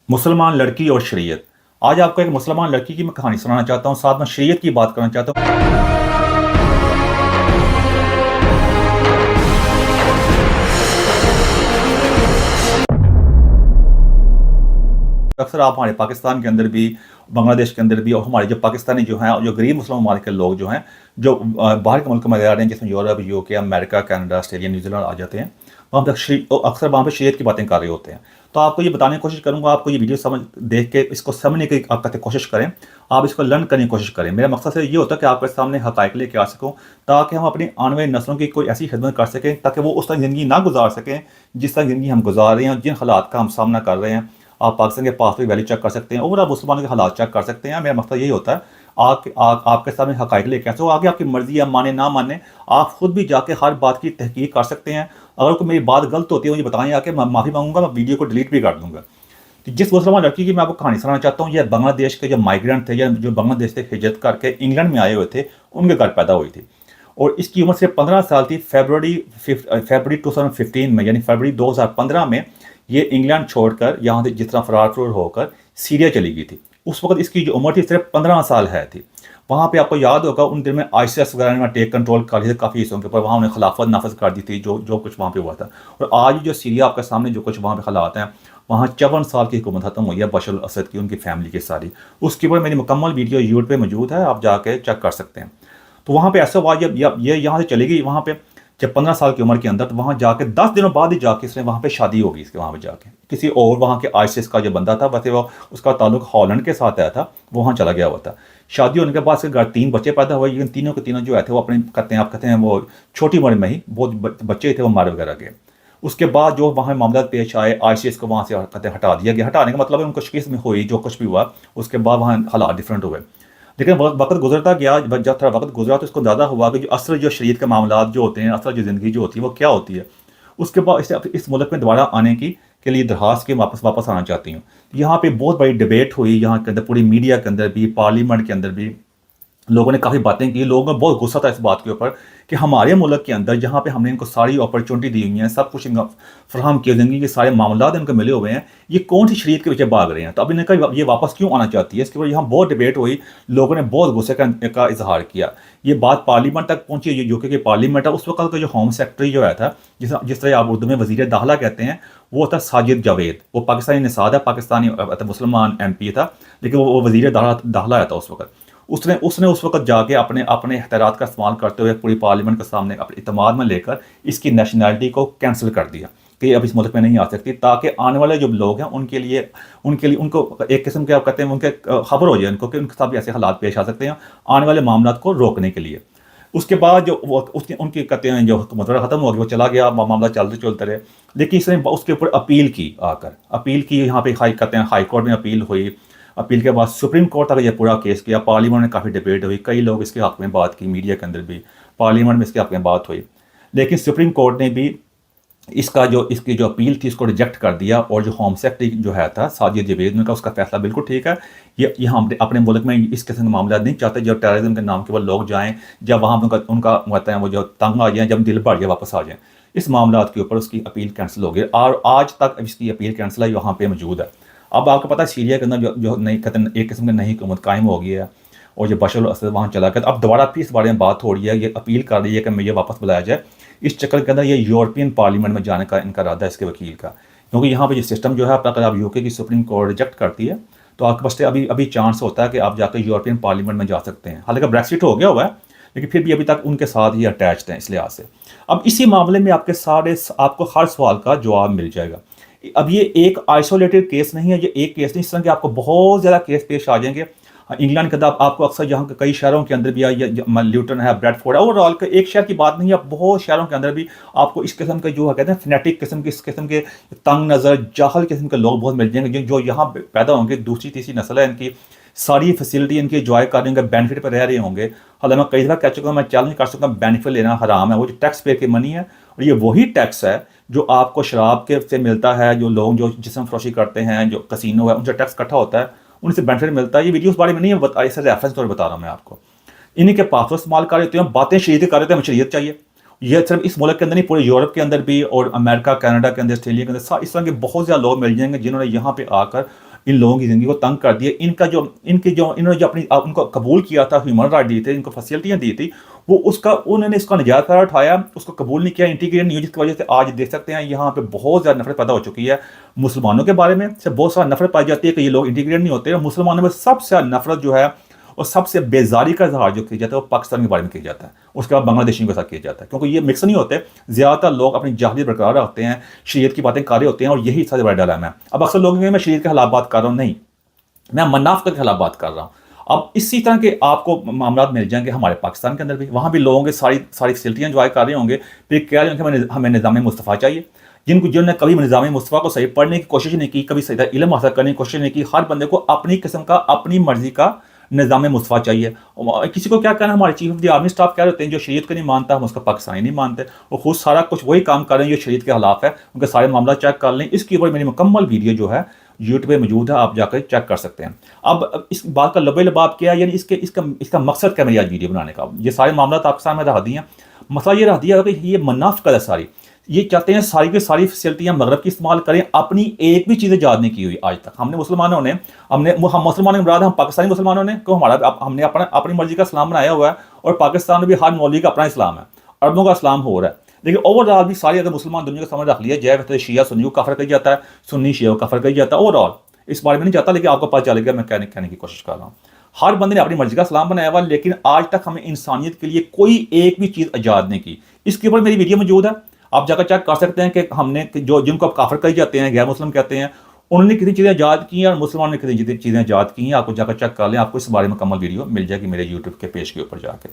मुसलमान लड़की और शरीयत। आज आपको एक मुसलमान लड़की की मैं कहानी सुनाना चाहता हूँ, साथ में शरीयत की बात करना चाहता हूँ। अक्सर आप हमारे पाकिस्तान के अंदर भी, बांग्लादेश के अंदर भी, और हमारे जो पाकिस्तानी जो हैं, जो गरीब मुस्लिम ममालिक के लोग जो हैं, जो बाहर के मुल्क में रह रहे हैं, जिसमें Europe, UK, America, Canada, Australia, New Zealand आ जाते हैं, वहाँ पर अक्सर वहाँ पर शरीयत की बातें कर रहे होते हैं। तो आपको ये बताने की कोशिश करूँगा, आपको ये वीडियो देख के इसको समझने की आप कहते कोशिश करें, आप इसको लर्न करने की कोशिश करें। मेरा मकसद से ये होता है कि आपके सामने हक़ाइक़ लेके आ सकूँ, ताकि हम अपनी आने वाली नस्लों की कोई ऐसी खिदमत कर सकें, ताकि वो उस तरह ज़िंदगी ना गुजार सकें जिस तरह ज़िंदगी हम गुजार रहे हैं, जिन हालात का हम सामना कर रहे हैं। आप पाकिस्तान के पासपोर्ट वैल्यू चेक कर सकते हैं और आप मुसलमानों के हालात चेक कर सकते हैं। मेरा मकसद यही होता है, आपके सामने हक़ाइक़ लेके आए, तो आगे आपकी मर्ज़ी है, माने ना माने, आप खुद भी जाके हर बात की तहकीक कर सकते हैं। अगर कोई मेरी बात गलत होती है मुझे बताएं आके, मैं माफ़ी मांगूंगा, मैं वीडियो को डिलीट भी कर दूंगा। तो जिस मुसलमान लड़की की मैं आपको कहानी सुनाना चाहता हूँ, यह बांग्लादेश के जो माइग्रेंट थे, या जो बांग्लादेश से हिजरत करके इंग्लैंड में आए हुए थे, उनके घर पैदा हुई थी। और इसकी उम्र सिर्फ 15 साल थी। फरवरी 2015 में, यानी फरवरी 2015 में ये इंग्लैंड छोड़कर यहाँ से जिस तरह फरार फरूर होकर सीरिया चली गई थी। उस वक्त इसकी जो उम्र थी सिर्फ 15 साल है थी। वहाँ पे आपको याद होगा उन दिन में आईसीएस वगैरह ने टेक कंट्रोल कर लिया था काफ़ी हिस्सों के ऊपर, वहाँ उन्हें खिलाफत नाफज कर दी थी जो जो कुछ वहाँ पे हुआ था। और आज जो सीरिया आपके सामने जो कुछ वहाँ पे हालात हैं, वहाँ 54 साल की हुकूमत खत्म हुई है बशर अल असद की, उनकी फैमिली की सारी। उसके ऊपर मेरी मुकम्मल वीडियो यूट्यूब पे मौजूद है, आप जाके चेक कर सकते हैं। तो वहाँ पे ऐसा हुआ, जब ये यहाँ से चली गई वहाँ पे जब 15 साल की उम्र के अंदर, तो वहाँ जाके 10 दिनों बाद ही जाके इसने वहाँ पे शादी होगी इसके, वहाँ पे जाके किसी और वहाँ के आईसीएस का जो बंदा था, वैसे वो उसका ताल्लुक हॉलैंड के साथ आया था, वो वहाँ चला गया हुआ था। शादी होने के बाद इसके घर 3 बच्चे पैदा हुए, लेकिन तीनों के तीनों जो है थे वो अपने आप कहते हैं वो छोटी उम्र में ही बहुत बच्चे थे, वो मारे वगैरह गए। उसके बाद जो वहाँ मामला पेश आए, आईसीएस को वहाँ से कहते हैं हटा दिया गया। हटाने का मतलब है उनको शिकस्त में हुई, जो कुछ भी हुआ उसके बाद वहाँ हालात डिफरेंट हुए। लेकिन वक्त गुजरता गया, जब थोड़ा वक्त गुजरा तो इसको ज़्यादा हुआ कि जो असल जो शरीयत के मामला जो होते हैं, असल जो ज़िंदगी जो होती है वो क्या होती है। उसके बाद इस मुल्क में दोबारा आने के लिए दरख्वास्त के वापस आना चाहती हूँ। यहाँ पे बहुत बड़ी डिबेट हुई, यहाँ के अंदर पूरी मीडिया के अंदर भी, पार्लियामेंट के अंदर भी लोगों ने काफ़ी बातें की। लोगों में बहुत गुस्सा था इस बात के ऊपर कि हमारे मुल्क के अंदर जहाँ पे हमने इनको सारी अपॉर्चुनिटी दी हुई हैं, सब कुछ इनको फराहम किए, ज़िंदगी के सारे मामला इनको मिले हुए हैं, ये कौन सी शरीयत के पीछे भाग रहे हैं। तो अब इन्हें ये वापस क्यों आना चाहती है, इसके ऊपर यहाँ बहुत डिबेट हुई। लोगों ने बहुत गुस्से का इजहार किया। ये बात पार्लियामेंट तक पहुँची, यूके की पार्लियामेंट है। उस वक्त का जो होम सेक्रेटरी जो है था, जिस तरह आप उर्दू में वज़ीर दाखिला कहते हैं, वो था साजिद जावेद। वो पाकिस्तानी निसाद है, पाकिस्तानी मुसलमान MP था, लेकिन वो वज़ीर दाखिला आया था उस वक्त। उसने उसने उस वक्त जाके अपने अपने इख्तियारात का इस्तेमाल करते हुए पूरी पार्लियामेंट के सामने अपने इत्मीनान में लेकर इसकी नेशनैलिटी को कैंसिल कर दिया कि अब इस मुल्क में नहीं आ सकती, ताकि आने वाले जो लोग हैं उनके लिए उनको एक किस्म के, आप कहते हैं, उनके खबर हो जाए उनको कि उनके साथ भी ऐसे हालात पेश आ सकते हैं, आने वाले मामला को रोकने के लिए। उसके बाद जो उनकी कहते हैं जो हुकूमत ख़त्म हो गई, वो चला गया, मामला चलते रहे। लेकिन इसने उसके ऊपर अपील की, अपील की यहाँ पे कहते हैं हाई कोर्ट में अपील हुई। अपील के बाद सुप्रीम कोर्ट तक ये पूरा केस किया। पार्लियामेंट में काफ़ी डिबेट हुई, कई लोग इसके हक़ में बात की, मीडिया के अंदर भी, पार्लियामेंट में इसके हक़ में बात हुई। लेकिन सुप्रीम कोर्ट ने भी इसकी जो अपील थी इसको रिजेक्ट कर दिया। और जो होम सेक्रेटरी जो है था साजिद जावेद ने कहा उसका फैसला बिल्कुल ठीक है, ये हम अपने मुल्क में इस किस्म के मामला नहीं चाहते जब टेररिज्म के नाम के वो लोग जाएँ, जब वहाँ उनका कहते हैं वो जो तंग आ जाए, जब दिल भर जाए वापस आ जाएँ। इस मामला के ऊपर उसकी अपील कैंसिल हो गई और आज तक इसकी अपील कैंसिल है, वहाँ पर मौजूद है। अब आपको पता है सीरिया के अंदर जो नई कहते हैं एक किस्म की नई हुकूमत कायम हो गई है, और जो बशर अल असद वहाँ चला गया। अब दोबारा फिर इस बारे में बात हो रही है, ये अपील कर रही है कि मुझे वापस बुलाया जाए। इस चक्कर के अंदर ये यूरोपियन पार्लियामेंट में जाने का इनका इरादा है इसके वकील का, क्योंकि यहाँ पे ये सिस्टम जो है, अगर आप यूके की सुप्रीम कोर्ट रिजेक्ट करती है तो आपके पास अभी चांस होता है कि आप जाकर यूरोपियन पार्लियामेंट में जा सकते हैं। हालांकि ब्रेक्सिट हो गया हुआ है, लेकिन फिर भी अभी तक उनके साथ ही अटैच्ड हैं इस लिहाज से। अब इसी मामले में आपको हर सवाल का जवाब मिल जाएगा। अब ये एक आइसोलेटेड केस नहीं है, ये एक केस नहीं, इस तरह के आपको बहुत ज़्यादा केस पेश आ जाएंगे। इंग्लैंड के अंदर आपको अक्सर यहाँ के कई शहरों के अंदर भी ल्यूटन है, ब्रैडफोर्ड है, ओवरऑल का एक शहर की बात नहीं है, बहुत शहरों के अंदर भी आपको इस किस्म के जो कहते हैं फनेटिक किस्म के, इस किस्म के तंग नज़र जाहल किस्म के लोग बहुत मिल जाएंगे जो यहाँ पैदा होंगे। दूसरी तीसरी नस्ल है इनकी, सारी फैसिलिटी इनकी एंजॉय कर रहे होंगे, बेनिफिट पर रह रहे होंगे। हालांकि मैं कई दफ़ा कह चुका हूँ, मैं चैलेंज कर सकता हूँ, बेनिफिट लेना हराम है। वो जो टैक्स पे की मनी है, और ये वही टैक्स है जो आपको शराब के से मिलता है। जो लोग जो जिस्म फरोशी करते हैं, जो कसिनो है, उनसे टैक्स इकट्ठा होता है, उनसे बेनिफिट मिलता है। ये वीडियो उस बारे में नहीं है, इसे रेफरेंस तौर बता रहा हूँ मैं आपको। इन्हीं के पासवर्ड इस्तेमाल कर रहे हैं, बातें शरीयत कर रहे थे, हमें शरीयत चाहिए। ये सिर्फ इस मुल्क के अंदर नहीं, पूरे यूरोप के अंदर भी, और अमेरिका, कनाडा के अंदर, ऑस्ट्रेलिया के अंदर इस तरह के बहुत ज़्यादा लोग मिल जाएंगे जिन्होंने यहाँ पे आकर इन लोगों की ज़िंदगी को तंग कर दिया। इन्होंने जो अपनी उनको कबूल किया था, ह्यूमन राइट दिए थे, इनको फैसिलिटियाँ दी थी, वो उन्होंने इसका नजायज़ करार उठाया, उसको कबूल नहीं किया, इंटीग्रेट नहीं हुआ, जिसकी वजह से आज देख सकते हैं यहाँ पे बहुत ज़्यादा नफरत पैदा हो चुकी है। मुसलमानों के बारे में से बहुत सारा नफरत पाई जाती है कि ये लोग इंटीग्रेट नहीं होते, और मुसलमानों में सबसे ज़्यादा नफरत जो है और सबसे बेजारी का इजहार जो किया जाता है वो पाकिस्तान के बारे में किया जाता है, उसके बाद बांग्लादेशियों के साथ किया जाता है, क्योंकि ये मिक्स नहीं होते। ज़्यादातर लोग अपनी जाहिलियत बरकरार रखते हैं, शरीयत की बातें कर रहे होते हैं, और यही सबसे बड़ा डर है। अब अक्सर लोग मैं शरीयत के खिलाफ बात कर रहा हूँ, नहीं, मैं मनाफत के खिलाफ बात कर रहा हूँ। अब इसी तरह के आपको मामला मिल जाएंगे हमारे पाकिस्तान के अंदर भी, वहाँ भी लोगों के सारी सारी फैसिलिटियाँ इंजॉय कर रहे होंगे, फिर कह रहे होंगे हमें निज़ाम मुस्तफ़ा चाहिए। जिन्होंने कभी निज़ाम मुस्तफ़ा को सही पढ़ने की कोशिश नहीं की, कभी सही इल्म हासिल करने की कोशिश नहीं की। हर बंदे को अपनी किस्म का, अपनी मर्जी का निज़ाम मुस्तफ़ा चाहिए। किसी को क्या कहना, हमारे chief of the army staff कह रहे होते हैं जो शरीयत को नहीं मानता हम उसका पाकिस्तानी नहीं मानते, वो खुद सारा कुछ वही काम कर रहे हैं जो शरीयत के खिलाफ है। उनके सारे मामला चेक कर लें, इसके ऊपर मेरी मुकम्मल वीडियो जो है यूट्यूब पे मौजूद है, आप जाकर चेक कर सकते हैं। अब इस बात का लबे लबाब क्या है, यानी इसका मकसद क्या मेरी आज वीडियो बनाने का, ये सारे मामला आपके सामने रख दिए हैं। मसला ये रख दिया कि ये मुनाफिक है सारी, ये चाहते हैं सारी की सारी फैसिलिटियाँ मगरब की इस्तेमाल करें, अपनी एक भी चीज़ ईजाद नहीं की हुई आज तक। हम मुसलमानों ने मुराद हम पाकिस्तानी मुसलमानों ने क्यों, हमने अपनी मर्जी का इस्लाम बनाया हुआ है, और पाकिस्तान में भी हर मौलवी का अपना इस्लाम है, अरबों का इस्लाम हो रहा है। लेकिन ओवरऑल भी सारी अगर मुसलमान दुनिया का समझ रख लिया जाए तो शिया सुन्नी को काफिर कही जाता है, सुन्नी शिया को काफिर कही जाता है। ओवरऑल इस बारे में नहीं चाहता, लेकिन आपको पता चलेगा मैं कहने की कोशिश कर रहा हूँ। हर बंदे ने अपनी मर्जी का इस्लाम बनाया हुआ, लेकिन आज तक हमें इंसानियत के लिए कोई एक भी चीज़ ईजाद नहीं की। इसके ऊपर मेरी वीडियो मौजूद है, आप जाकर चेक कर सकते हैं कि हमने जिनको आप काफिर कही जाते हैं, गैर मुस्लिम कहते हैं, उन्होंने कितनी चीज़ें ईजाद की हैं और मुसलमान ने कितनी चीज़ें ईजाद की हैं। आपको जाकर चेक कर लें, आपको इस बारे में मुकम्मल वीडियो मिल जाएगी मेरे यूट्यूब के पेज के ऊपर जाकर।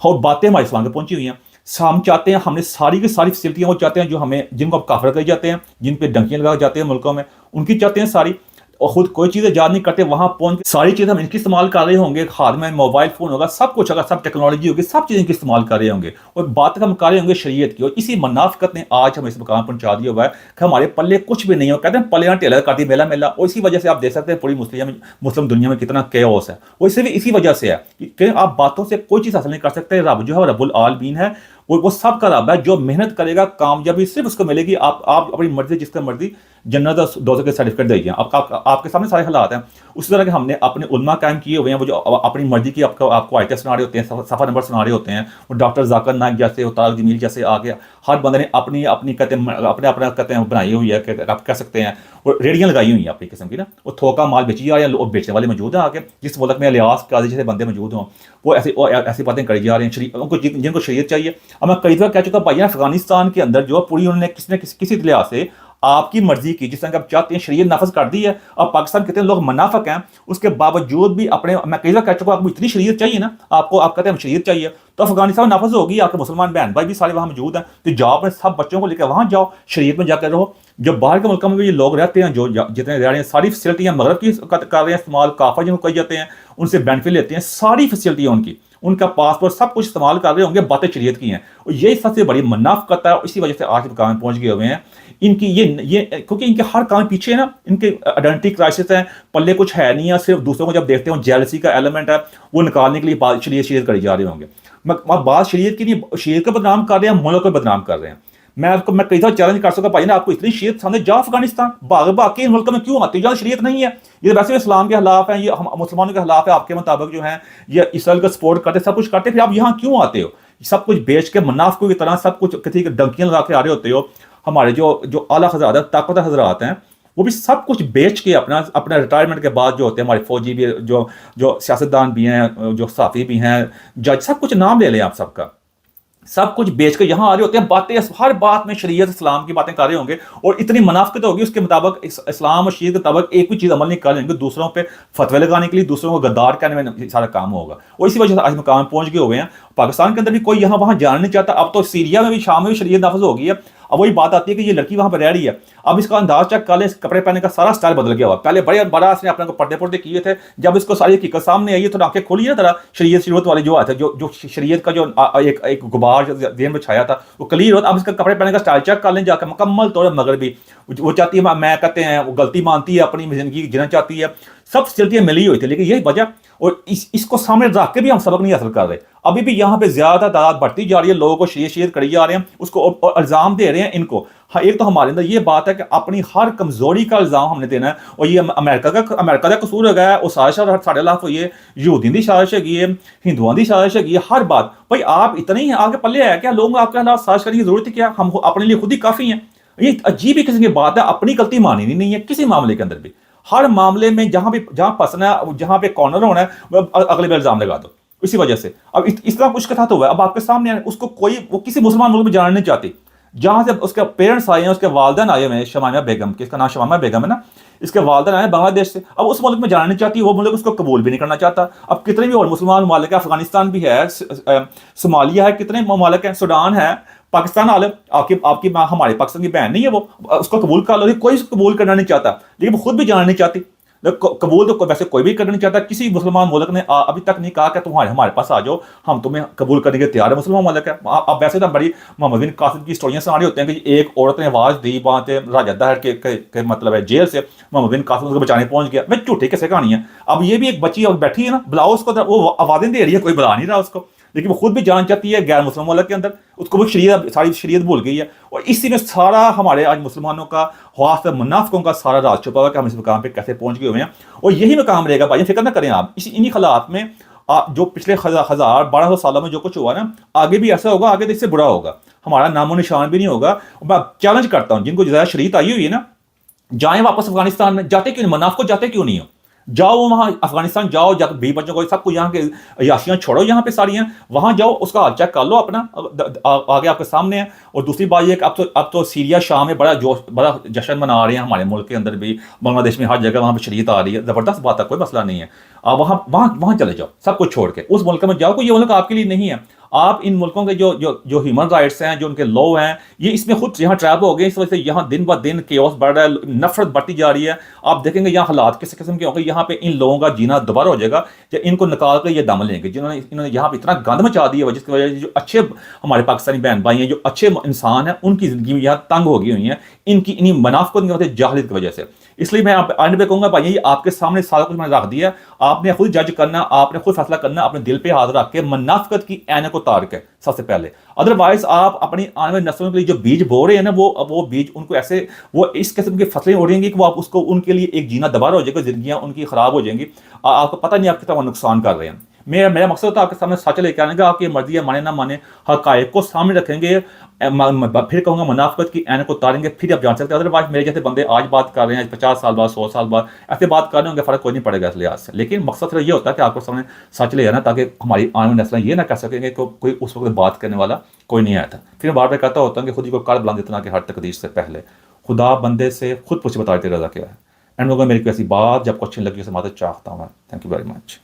और बातें हमारे इस्लाम में पहुंची हुई हैं। हम चाहते हैं, हमने सारी की सारी फैसिलिटियाँ वो चाहते हैं जो हमें, जिनको आप काफिर कहे जाते हैं, जिन पे डंकियाँ लगा जाते हैं मुल्कों में, उनकी चाहते हैं सारी, और खुद कोई चीज़ ईजाद नहीं करते। वहाँ पहुँच के सारी चीज़ हम इनकी इस्तेमाल कर रहे होंगे, हाथ में मोबाइल फ़ोन होगा, सब कुछ होगा, सब टेक्नोलॉजी होगी, सब चीज़ें इनकी इस्तेमाल कर रहे होंगे, और बात हम कर रहे होंगे शरीयत की। और इसी मुनाफिकत ने आज हमें इस मुकाम पर पहुँचा दिया हुआ है कि हमारे पल्ले कुछ भी नहीं हो। कहते हैं पल्ले ना टेलर काटी मेला मेला, और इसी वजह से आप देख सकते हैं पूरी मुस्लिम दुनिया में कितना केओस है। वो इसी वजह से है कि आप बातों से कोई चीज़ हासिल नहीं कर सकते। रब जो है रब्बुल आलमीन है, वो सब का रब है, जो मेहनत करेगा कामयाबी सिर्फ उसको मिलेगी। आप अपनी मर्जी, जिसका मर्जी जन्नत और दोज़ख के सर्टिफिकेट दीजिए। आपके सामने सारे हालात हैं। उसी तरह के हमने अपने उलमा कायम किए हुए हैं, वो जो अपनी मर्जी की आपको आयतें सुना रहे होते हैं, सफ़ा नंबर सुना रहे होते हैं। वो डॉक्टर जाकिर नाइक जैसे, तारिक जमील जैसे आगे हर बंदे ने अपनी कहते हैं अपने कहते हैं बनाई हुई है, आप कह सकते हैं, और रेडियाँ लगाई हुई हैं अपनी किस्म की ना। वो थोका माल बेची जा रहे हैं, बेचने वाले मौजूद हैं आगे। जिस मुल्क में लिहाज काजी जैसे बंदे मौजूद हों, वो ऐसी बातें करी जा रही हैं उनको, जिनको शरीयत चाहिए। अब मैं कई दफ़ा कह चुका भाई, अफगानिस्तान के अंदर जो पूरी उन्होंने किसी लिहाज से आपकी मर्जी की, जिस तरह आप चाहते हैं शरीयत नाफज कर दी है। और पाकिस्तान कितने लोग मुनाफिक हैं, उसके बावजूद भी अपने, मैं कई बार कह चुका आपको इतनी शरीयत चाहिए ना, आप कहते हैं हम शरीयत चाहिए, तो अफगानिस्तान नाफज होगी। आपके मुसलमान बहन भाई भी सारे वहाँ मौजूद हैं, तो जाओ अपने सब बच्चों को लेकर वहाँ जाओ, शरीयत में जाकर रहो। जो बाहर के मुल्कों में भी ये लोग रहते हैं, जो जितने रह रहे हैं, सारी फैसिलिटियाँ मगरब की कर रहे हैं इस्तेमाल, काफिर जिनको कही जाते हैं, उनसे बेनिफिट लेते हैं, सारी फैसिलिटियाँ उनका पासपोर्ट सब कुछ इस्तेमाल कर रहे होंगे, बातें शरीयत की हैं। और यही सबसे बड़ी मुनाफिकत है, और इसी वजह से आज के काम में पहुंच गए हुए हैं इनकी। ये क्योंकि इनके हर काम पीछे ना इनके आइडेंटिटी क्राइसिस है, पल्ले कुछ है नहीं है, सिर्फ दूसरों को जब देखते हैं जेलसी का एलिमेंट है, वो निकालने के लिए शरीयत करी जा रहे होंगे। बात शरीयत की नहीं, शरीयत को बदनाम कर रहे हैं, मुल्क को बदनाम कर रहे हैं। मैं कई बार चैलेंज कर सकता भाई ना, आपको इतनी शरीयत सामने, जाओ अफगानिस्तान, बाकी मुल्क में क्यों आते हो जहाँ शरीयत नहीं है। ये वैसे इस्लाम के खिलाफ है, ये हम मुसलमानों के खिलाफ है आपके मुताबिक, जो है ये इसराइल का सपोर्ट करते, सब कुछ करते, फिर आप यहाँ क्यों आते हो? सब कुछ बेच के मुनाफिकों की तरह सब कुछ किसी डंकियाँ लगा के आ रहे होते हो। हमारे जो आला हज़रात हैं, ताकतवर हज़रात हैं, वो भी सब कुछ बेच के अपना रिटायरमेंट के बाद जो होते हैं, हमारे फौजी भी, जो सियासतदान भी हैं, जो सहाफ़ी भी हैं, जज, सब कुछ नाम ले लें आप सबका, सब कुछ बेच के यहाँ आ रहे होते हैं। बातें हर बात में शरीयत इस्लाम की बातें कर रहे होंगे, और इतनी मुनाफिकत होगी उसके मुताबिक, इस्लाम और शरीयत के मुताबिक एक भी चीज़ अमल नहीं कर लेंगे, दूसरों पे फतवे लगाने के लिए, दूसरों को गद्दार कहने में सारा काम होगा। और इसी वजह से आज मकाम पहुँच गए हुए हैं। पाकिस्तान के अंदर भी कोई यहाँ वहाँ जाना नहीं चाहता। अब तो सीरिया में भी, शाम में भी शरीयत नाफिज हो गई है। अब वही बात आती है कि ये लड़की वहाँ पर रह रही है, अब इसका अंदाज चेक कर लें, कपड़े पहनने का सारा स्टाइल बदल गया हुआ। पहले बड़ा इसने अपने को पर्दे किए थे, जब इसको सारी हकीकत सामने आई है तो आंखें खोली है तरह शरीयत वाले जो आते, जो शरीयत का जो एक गुबार जेन में छाया था वो क्लियर होता। अब इसका कपड़े पहनने का स्टाइल चेक कर लें जाकर, मुकम्मल तौर पर मगरबी। वो चाहती है, मैं कहते हैं वो गलती मानती है, अपनी जिंदगी जीना चाहती है, सब फैसिलिटियाँ मिली हुई थी, लेकिन यही वजह, और इसको सामने रख के भी हम सबक नहीं हासिल कर रहे। अभी भी यहाँ पे ज्यादा तादाद बढ़ती जा रही है, लोगों को शरीयत करी जा रहे हैं, उसको इल्जाम दे रहे हैं इनको। हाँ, एक तो हमारे अंदर ये बात है कि अपनी हर कमजोरी का इल्जाम हमने देना है, और ये अमेरिका का कसूर है गया, और साजिश साढ़े लाख हुई है, यहूदियों की साजिश है, हिंदुओं की साजिश है, हर बात भाई आप इतने ही आगे पल्ले है क्या, लोग आपके खिलाफ साजिश करने की जरूरत है क्या, हम अपने लिए खुद ही काफी हैं। ये अजीब ही किस्म की बात है, अपनी गलती मानी नहीं है किसी मामले के अंदर भी। हर मामले में जहां फंसना है, जहां पे कॉर्नर होना है, अगले पे इल्जाम लगा दो। इसी वजह से अब इस तरह कुछ कथा तो हुआ है, अब आपके सामने उसको कोई वो किसी मुसलमान मुल्क में जाना नहीं चाहती, जहां से उसके पेरेंट्स आए हैं, उसके वालदेन आए हुए हैं, शमाइमा बेगम, किसका नाम शमाइमा बेगम है ना, इसके वालदेन आए बांग्लादेश से। अब उस मुल्क में जाना नहीं चाहती, वो मुल्क उसको कबूल भी नहीं करना चाहता। अब कितने भी और मुसलमान ममालिक है, अफगानिस्तान भी है, सोमालिया है, कितने ममालिक हैं, सूडान है, पाकिस्तान आलम, आपकी आपकी माँ हमारे पाकिस्तान की बहन नहीं है, वो उसको कबूल कर लो, कोई उसको कबूल करना नहीं चाहता, लेकिन वो खुद भी जाना नहीं चाहती। कबूल तो वैसे कोई भी करना नहीं चाहता, किसी मुसलमान मुल्क ने अभी तक नहीं कहा कि तुम्हारे हमारे पास आ जाओ, हम तुम्हें कबूल करने के तैयार है, मुसलमान मुल्क है। अब वैसे तो बड़ी मोहम्मद बिन कासिम की स्टोरियां सुना रही होते हैं कि एक औरत ने आवाज़ दी वहाँ से राजा दहर के मतलब है जेल से, मोहम्मद बिन कासिम उसको बचाने पहुंच गया। भाई झूठी कैसे कहानी है। अब ये भी एक बच्ची बैठी है ना, बुलाओ उसको, वो आवाज़ें दे रही है, कोई बुला नहीं रहा उसको, लेकिन वो खुद भी जान चाहती है गैर मुस्लिम मुल्क के अंदर, उसको वो सारी शरीयत भूल गई है। और इसी में सारा हमारे आज मुसलमानों का, खास मुनाफिकों का सारा राज छुपा हुआ है कि हम इस मुकाम पे कैसे पहुंच गए हुए हैं, और यही मुकाम रहेगा भाई, फिक्र ना करें आप। इन्हीं हालात में जो पिछले 1200 सालों में जो कुछ हुआ ना, आगे भी ऐसा होगा, आगे तो इससे बुरा होगा, हमारा नामो निशान भी नहीं होगा। मैं चैलेंज करता हूँ जिनको ज़्यादा शरीयत आई हुई है ना, जाएं वापस अफगानिस्तान में, जाते क्यों नहीं, मुनाफिक जाते क्यों नहीं हो, जाओ वहां अफगानिस्तान जाओ, जाकर बीवी बच्चों को सबको यहाँ के याशियां छोड़ो, यहाँ पे सारी हैं, वहां जाओ, उसका हाल चेक कर लो अपना, आगे आपके सामने है। और दूसरी बात ये कि अब तो सीरिया शाम में बड़ा जश्न मना रहे हैं, हमारे मुल्क के अंदर भी, बांग्लादेश में हर जगह वहाँ पर शरीयत आ रही है, ज़बरदस्त बात है, कोई मसला नहीं है। आप वहाँ वहाँ वहाँ चले जाओ, सब कुछ छोड़ के उस मुल्क में जाओ, कोई ये मुल्क आपके लिए नहीं है। आप इन मुल्कों के जो ह्यूमन राइट्स हैं, जो उनके लॉ हैं, ये इसमें खुद यहाँ ट्रैप हो गए, इस वजह से यहाँ दिन ब दिन केओस बढ़ रहा है, नफरत बढ़ती जा रही है। आप देखेंगे यहाँ हालात किस किस्म के होंगे, यहाँ पे इन लोगों का जीना दोबारा हो जाएगा जब इनको निकाल कर ये दम लेंगे, इन्होंने यहाँ पे इतना गंद मचा दिया है, जिसकी वजह से जो अच्छे हमारे पाकिस्तानी बहन भाई हैं, जो अच्छे इंसान हैं, उनकी जिंदगी में यहाँ तंग हो गई हुई है, इन्हीं मुनाफिकों की वजह से, जाहिलियत की वजह से। इसलिए मैं आने पे कहूँगा भाई, ये आपके सामने सारा कुछ मैंने रख दिया, आपने खुद जज करना, आपने खुद फैसला करना, अपने दिल पे हाथ रख के मुनाफिकत की ऐनक उतार के सबसे पहले। अदरवाइज आप अपनी आने वाली नस्लों के लिए जो बीज बो रहे हैं ना, वो बीज उनको ऐसे, वो इस किस्म की फसलें हो रही कि वो आप उसको, उनके लिए एक जीना दोबारा हो जाएगा, जिंदगियां उनकी खराब हो जाएंगी, आपको पता नहीं आप कितना नुकसान कर रहे हैं। मेरा मकसद होता है आपके सामने सच लेकर आने का, आपकी मर्जी है माने ना माने, हकायक को सामने रखेंगे, फिर कहूँगा मुनाफिकत की ऐनक को उतारेंगे, फिर आप जान सकते हैं। अदरवाइज मेरे जैसे बंदे आज बात कर रहे हैं, 50 साल बाद, 100 साल बाद ऐसे बात कर रहे होंगे, फर्क कोई नहीं पड़ेगा इस लिहाज से। लेकिन मकसद सिर्फ ये होता है कि आपको सामने सच ले आना, ताकि हमारी आने वाली नस्लें ये ना कह सकेंगे कि कोई उस वक्त बात करने वाला कोई नहीं आया था। फिर मैं बार बार कहता होता हूँ कि खुद ही को कर बुलंद इतना कि हर तकदीर से पहले खुदा बंदे से खुद पूछ बता तेरा रजा क्या है। एंड होगा मेरी कोई ऐसी बात जब आपको अच्छी लगी उसे मात्र चाहता हूँ। Thank you very much.